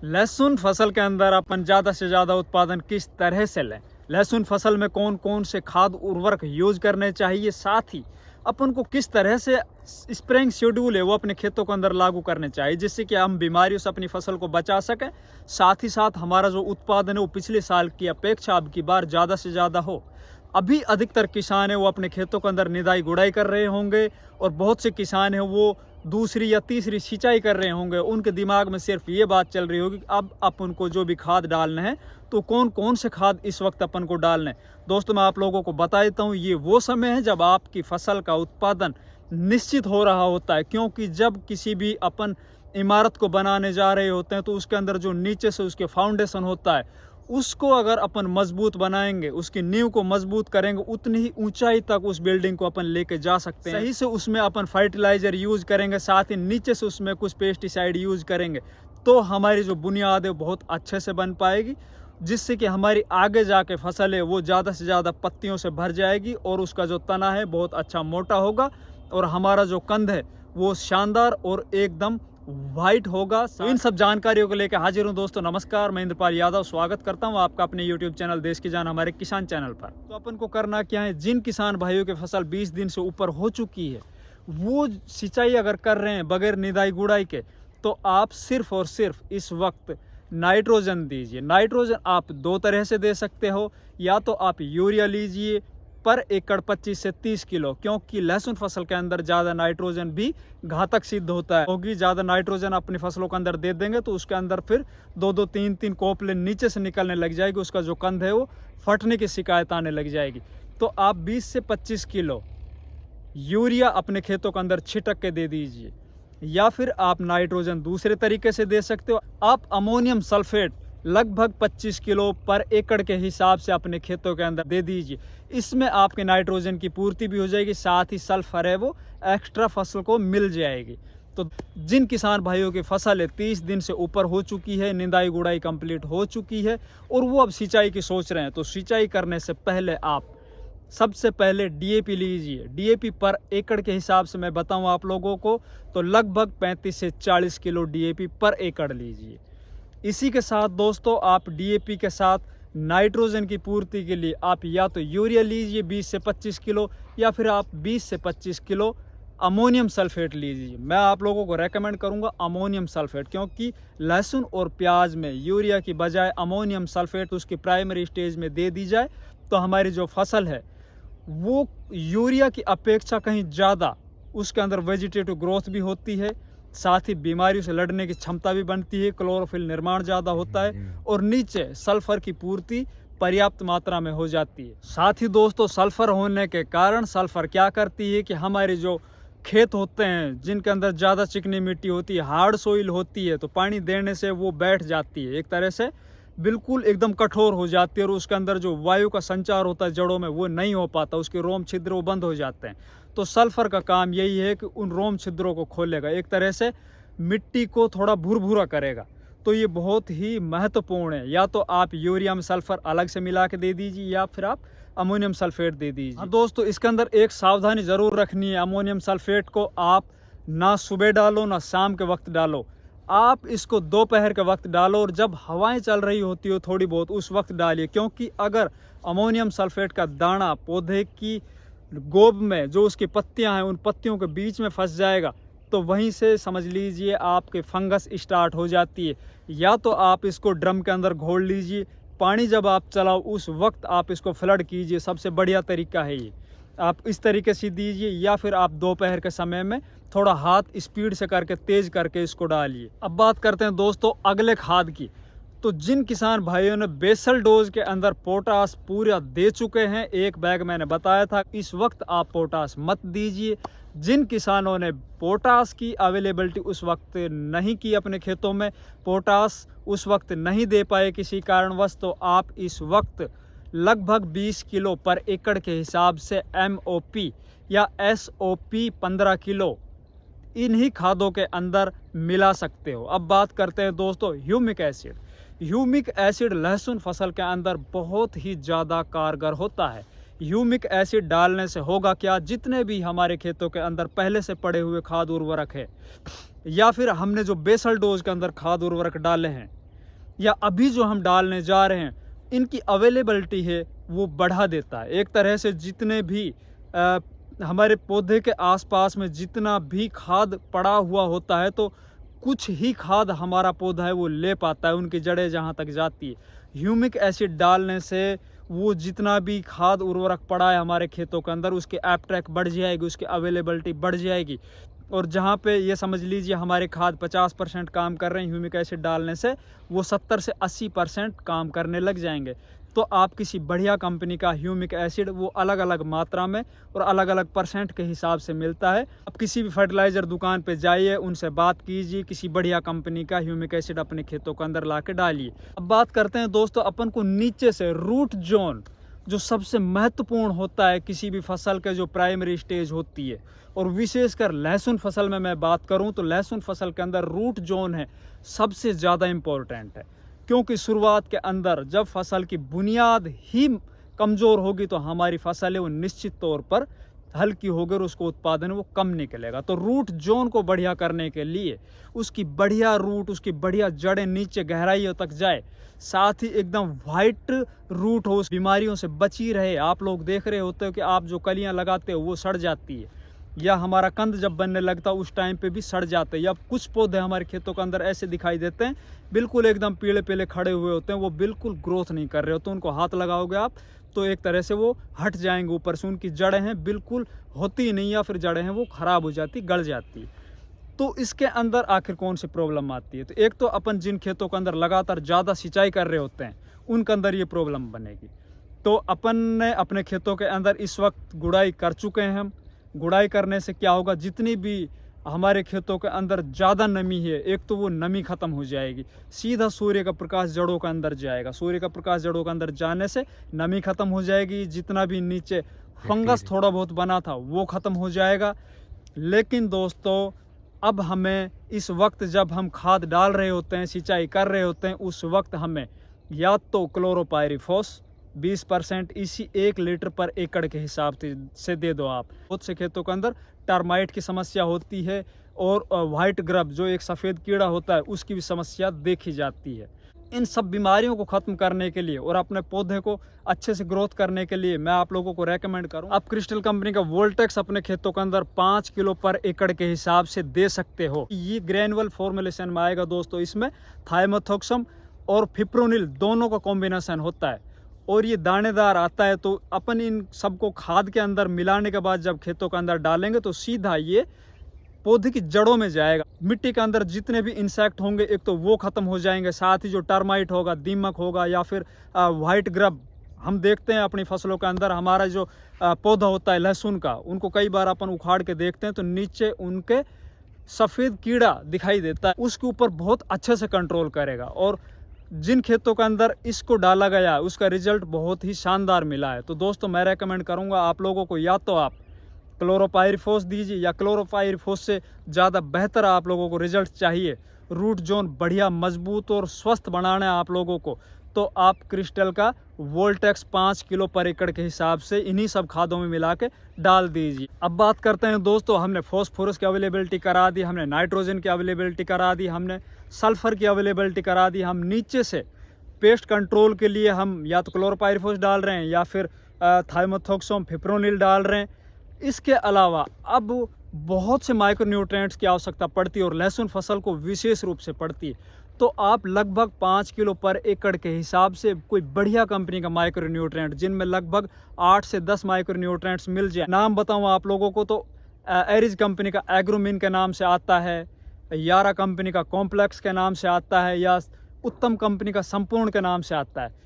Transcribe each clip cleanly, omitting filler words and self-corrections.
लहसुन फसल के अंदर अपन ज़्यादा से ज़्यादा उत्पादन किस तरह से लें, लहसुन फसल में कौन कौन से खाद उर्वरक यूज करने चाहिए, साथ ही अपन को किस तरह से स्प्रेइंग शेड्यूल है वो अपने खेतों के अंदर लागू करने चाहिए जिससे कि हम बीमारियों से अपनी फसल को बचा सकें। साथ ही साथ हमारा जो उत्पादन है वो पिछले साल की अपेक्षा अब की बार ज़्यादा से ज़्यादा हो। अभी अधिकतर किसान है वो अपने खेतों के अंदर निदाई गुड़ाई कर रहे होंगे और बहुत से किसान है वो दूसरी या तीसरी सिंचाई कर रहे होंगे। उनके दिमाग में सिर्फ ये बात चल रही होगी कि अब अपन को जो भी खाद डालना है तो कौन कौन से खाद इस वक्त अपन को डालना है। दोस्तों मैं आप लोगों को बता देता हूँ, ये वो समय है जब आपकी फसल का उत्पादन निश्चित हो रहा होता है, क्योंकि जब किसी भी अपन इमारत को बनाने जा रहे होते हैं तो उसके अंदर जो नीचे से उसके फाउंडेशन होता है उसको अगर अपन मजबूत बनाएंगे, उसकी नींव को मजबूत करेंगे, उतनी ही ऊंचाई तक उस बिल्डिंग को अपन लेके जा सकते हैं। सही से उसमें अपन फर्टिलाइजर यूज करेंगे, साथ ही नीचे से उसमें कुछ पेस्टिसाइड यूज करेंगे तो हमारी जो बुनियाद है बहुत अच्छे से बन पाएगी, जिससे कि हमारी आगे जाके फसल है वो ज़्यादा से ज़्यादा पत्तियों से भर जाएगी और उसका जो तना है बहुत अच्छा मोटा होगा और हमारा जो कंद है वो शानदार और एकदम वाइट होगा। तो इन सब जानकारियों को लेकर हाजिर हूँ दोस्तों। नमस्कार, मैं इंद्रपाल यादव स्वागत करता हूँ आपका अपने YouTube चैनल देश की जान हमारे किसान चैनल पर। तो अपन को करना क्या है, जिन किसान भाइयों की फसल 20 दिन से ऊपर हो चुकी है वो सिंचाई अगर कर रहे हैं बगैर निदाई गुड़ाई के, तो आप सिर्फ और सिर्फ इस वक्त नाइट्रोजन दीजिए। नाइट्रोजन आप दो तरह से दे सकते हो, या तो आप यूरिया लीजिए पर एकड़ 25 से 30 किलो, क्योंकि लहसुन फसल के अंदर ज़्यादा नाइट्रोजन भी घातक सिद्ध होता है। क्योंकि ज़्यादा नाइट्रोजन अपनी फसलों के अंदर दे देंगे तो उसके अंदर फिर दो तीन कोपले नीचे से निकलने लग जाएगी, उसका जो कंद है वो फटने की शिकायत आने लग जाएगी। तो आप 20 से 25 किलो यूरिया अपने खेतों के अंदर छिटक के दे दीजिए, या फिर आप नाइट्रोजन दूसरे तरीके से दे सकते हो। आप अमोनियम सल्फेट लगभग 25 किलो पर एकड़ के हिसाब से अपने खेतों के अंदर दे दीजिए। इसमें आपके नाइट्रोजन की पूर्ति भी हो जाएगी, साथ ही सल्फर है वो एक्स्ट्रा फसल को मिल जाएगी। तो जिन किसान भाइयों की फसल है 30 दिन से ऊपर हो चुकी है, निदाई गुड़ाई कंप्लीट हो चुकी है और वो अब सिंचाई की सोच रहे हैं, तो सिंचाई करने से पहले आप सबसे पहले डीएपी लीजिए। डीएपी पर एकड़ के हिसाब से मैं बताऊं आप लोगों को तो लगभग 35 से 40 किलो डीएपी पर एकड़ लीजिए। इसी के साथ दोस्तों आप डीएपी के साथ नाइट्रोजन की पूर्ति के लिए आप या तो यूरिया लीजिए 20 से 25 किलो, या फिर आप 20 से 25 किलो अमोनियम सल्फेट लीजिए। मैं आप लोगों को रेकमेंड करूंगा अमोनियम सल्फेट, क्योंकि लहसुन और प्याज में यूरिया की बजाय अमोनियम सल्फेट उसकी प्राइमरी स्टेज में दे दी जाए तो हमारी जो फसल है वो यूरिया की अपेक्षा कहीं ज़्यादा उसके अंदर वेजिटेटिव ग्रोथ भी होती है, साथ ही बीमारियों से लड़ने की क्षमता भी बनती है, क्लोरोफिल निर्माण ज़्यादा होता है और नीचे सल्फर की पूर्ति पर्याप्त मात्रा में हो जाती है। साथ ही दोस्तों सल्फर होने के कारण सल्फर क्या करती है कि हमारे जो खेत होते हैं जिनके अंदर ज़्यादा चिकनी मिट्टी होती है, हार्ड सोइल होती है, तो पानी देने से वो बैठ जाती है, एक तरह से बिल्कुल एकदम कठोर हो जाती है और उसके अंदर जो वायु का संचार होता है जड़ों में वो नहीं हो पाता, उसके रोम छिद्र वो बंद हो जाते हैं। तो सल्फर का काम यही है कि उन रोम छिद्रों को खोलेगा, एक तरह से मिट्टी को थोड़ा भुरभुरा करेगा। तो ये बहुत ही महत्वपूर्ण है। या तो आप यूरिया में सल्फर अलग से मिला के दे दीजिए या फिर आप अमोनियम सल्फेट दे दीजिए। हाँ दोस्तों, इसके अंदर एक सावधानी ज़रूर रखनी है, अमोनियम सल्फेट को आप ना सुबह डालो ना शाम के वक्त डालो, आप इसको दोपहर के वक्त डालो और जब हवाएं चल रही होती हो थोड़ी बहुत उस वक्त डालिए, क्योंकि अगर अमोनियम सल्फेट का दाना पौधे की गोब में जो उसकी पत्तियां हैं उन पत्तियों के बीच में फंस जाएगा तो वहीं से समझ लीजिए आपके फंगस स्टार्ट हो जाती है। या तो आप इसको ड्रम के अंदर घोल लीजिए, पानी जब आप चलाओ उस वक्त आप इसको फ्लड कीजिए, सबसे बढ़िया तरीका है ये। आप इस तरीके से दीजिए, या फिर आप दोपहर के समय में थोड़ा हाथ स्पीड से करके तेज करके इसको डालिए। अब बात करते हैं दोस्तों अगले खाद की। तो जिन किसान भाइयों ने बेसल डोज के अंदर पोटास पूरा दे चुके हैं, एक बैग मैंने बताया था, इस वक्त आप पोटास मत दीजिए। जिन किसानों ने पोटास की अवेलेबिलिटी उस वक्त नहीं की अपने खेतों में, पोटास उस वक्त नहीं दे पाए किसी कारणवश, तो आप इस वक्त लगभग 20 किलो पर एकड़ के हिसाब से MOP या SOP 15 किलो इन्हीं खादों के अंदर मिला सकते हो। अब बात करते हैं दोस्तों ह्यूमिक एसिड। ह्यूमिक एसिड लहसुन फसल के अंदर बहुत ही ज़्यादा कारगर होता है। ह्यूमिक एसिड डालने से होगा क्या, जितने भी हमारे खेतों के अंदर पहले से पड़े हुए खाद उर्वरक है या फिर हमने जो बेसल डोज के अंदर खाद उर्वरक डाले हैं या अभी जो हम डालने जा रहे हैं इनकी अवेलेबिलिटी है वो बढ़ा देता है। एक तरह से जितने भी हमारे पौधे के आसपास में जितना भी खाद पड़ा हुआ होता है तो कुछ ही खाद हमारा पौधा है वो ले पाता है, उनकी जड़ें जहाँ तक जाती है। ह्यूमिक एसिड डालने से वो जितना भी खाद उर्वरक पड़ा है हमारे खेतों के अंदर उसकी एपट्रैक बढ़ जाएगी, उसकी अवेलेबिलिटी बढ़ जाएगी। और जहाँ पे ये समझ लीजिए हमारे खाद 50% काम कर रहे हैं, ह्यूमिक एसिड डालने से वो 70 से 80% काम करने लग जाएंगे। तो आप किसी बढ़िया कंपनी का ह्यूमिक एसिड वो अलग अलग मात्रा में और अलग अलग परसेंट के हिसाब से मिलता है। आप किसी भी फर्टिलाइज़र दुकान पे जाइए, उनसे बात कीजिए, किसी बढ़िया कंपनी का ह्यूमिक एसिड अपने खेतों के अंदर ला के डालिए। अब बात करते हैं दोस्तों अपन को नीचे से रूट जोन जो सबसे महत्वपूर्ण होता है किसी भी फसल के जो प्राइमरी स्टेज होती है, और विशेषकर लहसुन फसल में मैं बात करूं तो लहसुन फसल के अंदर रूट जोन है सबसे ज़्यादा इम्पोर्टेंट है। क्योंकि शुरुआत के अंदर जब फसल की बुनियाद ही कमज़ोर होगी तो हमारी फसल है वो निश्चित तौर पर हल्की होगी और उसको उत्पादन वो कम निकलेगा। तो रूट जोन को बढ़िया करने के लिए उसकी बढ़िया रूट, उसकी बढ़िया जड़ें नीचे गहराइयों तक जाए, साथ ही एकदम वाइट रूट हो, उस बीमारियों से बची रहे। आप लोग देख रहे होते हो कि आप जो कलियां लगाते हो वो सड़ जाती है, या हमारा कंद जब बनने लगता है उस टाइम पे भी सड़ जाते हैं, या कुछ पौधे हमारे खेतों के अंदर ऐसे दिखाई देते हैं बिल्कुल एकदम पीले पीले खड़े हुए होते हैं, वो बिल्कुल ग्रोथ नहीं कर रहे होते। उनको हाथ लगाओगे आप तो एक तरह से वो हट जाएंगे ऊपर से, उनकी जड़ें हैं बिल्कुल होती ही नहीं, या फिर जड़ें हैं वो खराब हो जाती, गल जाती। तो इसके अंदर आखिर कौन सी प्रॉब्लम आती है? तो एक तो अपन जिन खेतों के अंदर लगातार ज़्यादा सिंचाई कर रहे होते हैं उनके अंदर ये प्रॉब्लम बनेगी। तो अपन ने अपने खेतों के अंदर इस वक्त गुड़ाई कर चुके हैं। हम गुड़ाई करने से क्या होगा, जितनी भी हमारे खेतों के अंदर ज़्यादा नमी है एक तो वो नमी ख़त्म हो जाएगी, सीधा सूर्य का प्रकाश जड़ों के अंदर जाएगा। सूर्य का प्रकाश जड़ों के अंदर जाने से नमी ख़त्म हो जाएगी, जितना भी नीचे फंगस थोड़ा बहुत बना था वो ख़त्म हो जाएगा। लेकिन दोस्तों अब हमें इस वक्त जब हम खाद डाल रहे होते हैं, सिंचाई कर रहे होते हैं, उस वक्त हमें या तो क्लोरोपाइरिफॉस 20% इसी 1 लीटर पर एकड़ के हिसाब से दे दो आप। बहुत से खेतों के अंदर टर्माइट की समस्या होती है और वाइट ग्रब जो एक सफ़ेद कीड़ा होता है उसकी भी समस्या देखी जाती है। इन सब बीमारियों को ख़त्म करने के लिए और अपने पौधे को अच्छे से ग्रोथ करने के लिए मैं आप लोगों को रेकमेंड करूं, आप क्रिस्टल कंपनी का वोल्टेक्स अपने खेतों के अंदर 5 किलो पर एकड़ के हिसाब से दे सकते हो। ये ग्रेनुअल फॉर्मुलेशन में आएगा दोस्तों, इसमें थाइमेथॉक्सम और फिप्रोनिल दोनों का कॉम्बिनेशन होता है और ये दानेदार आता है। तो अपन इन सबको खाद के अंदर मिलाने के बाद जब खेतों के अंदर डालेंगे तो सीधा ये पौधे की जड़ों में जाएगा। मिट्टी के अंदर जितने भी इंसेक्ट होंगे एक तो वो खत्म हो जाएंगे, साथ ही जो टर्माइट होगा, दीमक होगा या फिर वाइट ग्रब हम देखते हैं अपनी फसलों के अंदर। हमारा जो पौधा होता है लहसुन का, उनको कई बार अपन उखाड़ के देखते हैं तो नीचे उनके सफ़ेद कीड़ा दिखाई देता है, उसके ऊपर बहुत अच्छे से कंट्रोल करेगा। और जिन खेतों के अंदर इसको डाला गया है उसका रिजल्ट बहुत ही शानदार मिला है। तो दोस्तों मैं रेकमेंड करूंगा आप लोगों को, या तो आप क्लोरोपाइरिफॉस दीजिए, या क्लोरोपाइरिफॉस से ज़्यादा बेहतर आप लोगों को रिजल्ट चाहिए, रूट जोन बढ़िया मजबूत और स्वस्थ बनाना है आप लोगों को, तो आप क्रिस्टल का वोल्टेक्स 5 किलो पर एकड़ के हिसाब से इन्हीं सब खादों में मिला के डाल दीजिए। अब बात करते हैं दोस्तों, हमने फॉस्फोरस की अवेलेबिलिटी करा दी, हमने नाइट्रोजन की अवेलेबिलिटी करा दी, हमने सल्फर की अवेलेबिलिटी करा दी। हम नीचे से पेस्ट कंट्रोल के लिए हम या तो क्लोरोपाइरिफॉस डाल रहे हैं या फिर थाइमेथॉक्सम, फिप्रोनिल डाल रहे हैं। इसके अलावा अब बहुत से माइक्रोन्यूट्रिएंट्स की आवश्यकता पड़ती है और लहसुन फसल को विशेष रूप से पड़ती है। तो आप लगभग 5 किलो पर एकड़ के हिसाब से कोई बढ़िया कंपनी का माइक्रोन्यूट्रिएंट, जिनमें लगभग 8 से 10 माइक्रोन्यूट्रिएंट्स मिल जाए। नाम बताऊं आप लोगों को तो एरिज कंपनी का एग्रोमिन के नाम से आता है, यारा कंपनी का कॉम्प्लेक्स के नाम से आता है, या उत्तम कंपनी का संपूर्ण के नाम से आता है।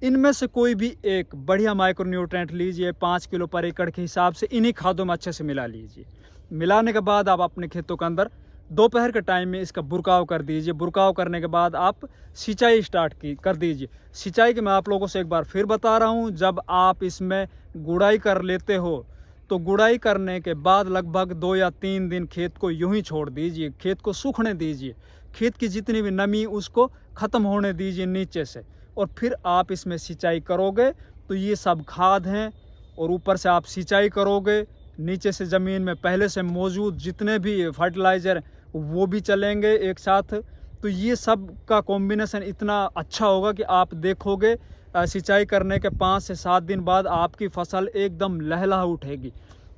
इनमें से कोई भी एक बढ़िया माइक्रोन्यूट्रिएंट लीजिए, 5 किलो पर एकड़ के हिसाब से इन्हीं खादों में अच्छे से मिला लीजिए। मिलाने के बाद आप अपने खेतों के अंदर दोपहर के टाइम में इसका बुरकाव कर दीजिए। बुरकाव करने के बाद आप सिंचाई कर दीजिए। सिंचाई की मैं आप लोगों से एक बार फिर बता रहा हूँ, जब आप इसमें गुड़ाई कर लेते हो तो गुड़ाई करने के बाद लगभग 2 या 3 दिन खेत को यूं ही छोड़ दीजिए, खेत को सूखने दीजिए, खेत की जितनी भी नमी उसको ख़त्म होने दीजिए नीचे से, और फिर आप इसमें सिंचाई करोगे तो ये सब खाद हैं और ऊपर से आप सिंचाई करोगे, नीचे से ज़मीन में पहले से मौजूद जितने भी फर्टिलाइज़र वो भी चलेंगे एक साथ, तो ये सब का कॉम्बिनेशन इतना अच्छा होगा कि आप देखोगे सिंचाई करने के 5 से 7 दिन बाद आपकी फसल एकदम लहलहा उठेगी।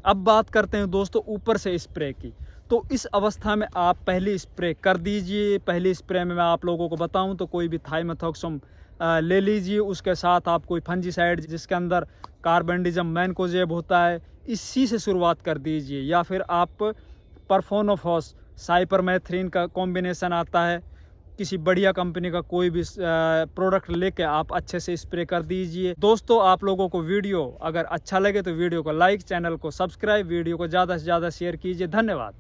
अब बात करते हैं दोस्तों ऊपर से स्प्रे की। तो इस अवस्था में आप पहली स्प्रे कर दीजिए। पहली स्प्रे में मैं आप लोगों को बताऊं तो कोई भी थाइमेथॉक्सम ले लीजिए, उसके साथ आप कोई फंजीसाइड जिसके अंदर कार्बेंडिजम मैनकोजेब होता है, इसी से शुरुआत कर दीजिए। या फिर आप परफोनोफॉस साइपरमेथ्रिन का कॉम्बिनेशन आता है, किसी बढ़िया कंपनी का कोई भी प्रोडक्ट लेके आप अच्छे से स्प्रे कर दीजिए। दोस्तों आप लोगों को वीडियो अगर अच्छा लगे तो वीडियो को लाइक, चैनल को सब्सक्राइब, वीडियो को ज़्यादा से ज़्यादा शेयर कीजिए। धन्यवाद।